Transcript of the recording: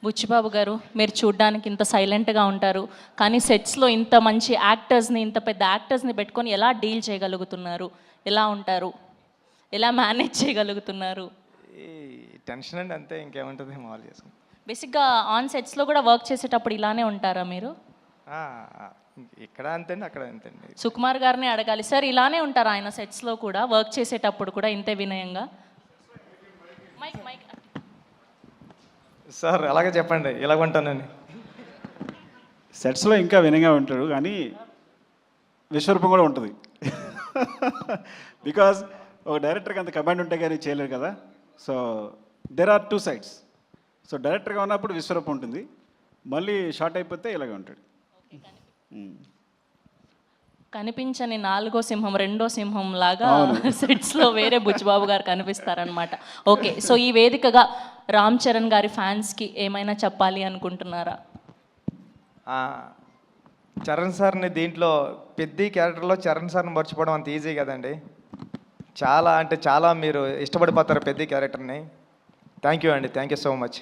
బుచ్చిబాబు గారు, మీరు చూడ్డానికి ఇంత సైలెంట్గా ఉంటారు, కానీ సెట్స్లో ఇంత మంచి యాక్టర్స్ని, ఇంత పెద్ద యాక్టర్స్ని పెట్టుకొని ఎలా డీల్ చేయగలుగుతున్నారు? ఎలా ఉంటారు? ఎలా మేనేజ్ చేయగలుగుతున్నారు? ఈ టెన్షన్ అండి, అంతే, ఇంకేముంటుంది, మామూలు చేసుకుంటాం. బేసిక్గా ఆన్ సెట్స్లో కూడా వర్క్ చేసేటప్పుడు ఇలానే ఉంటారా మీరు? ఇక్కడ అంతేండి, అక్కడ అంతేండి. సుకుమార్ గారిని అడగాలి సార్, ఇలానే ఉంటారా ఆయన సెట్స్లో కూడా, వర్క్ చేసేటప్పుడు కూడా ఇంతే వినయంగా? మైక్ మైక్ సార్ అలాగే చెప్పండి, ఇలాగ ఉంటానని. సెట్స్లో ఇంకా వినయంగా ఉంటాడు, కానీ విశ్వరూపం కూడా ఉంటుంది. బికాజ్ ఒక డైరెక్టర్కి అంత కమాండ్ ఉంటే కానీ చేయలేరు కదా. So there are two sides. So డైరెక్టర్గా ఉన్నప్పుడు విశ్వరూపం ఉంటుంది, మళ్ళీ షార్ట్ అయిపోతే ఇలాగే ఉంటాడు. కనిపించని నాలుగో సింహం, రెండో సింహం లాగా సెట్స్లో వేరే బుచ్చిబాబు గారు కనిపిస్తారనమాట. ఓకే, సో ఈ వేదికగా రామ్ చరణ్ గారి ఫ్యాన్స్కి ఏమైనా చెప్పాలి అనుకుంటున్నారా? చరణ్ సార్ని దీంట్లో పెద్ద క్యారెక్టర్లో చరణ్ సార్ని మర్చిపోవడం అంత ఈజీ కదండి. చాలా అంటే చాలా మీరు ఇష్టపడిపోతారు పెద్ద క్యారెక్టర్ని. థ్యాంక్ యూ అండి, థ్యాంక్ యూ సో మచ్.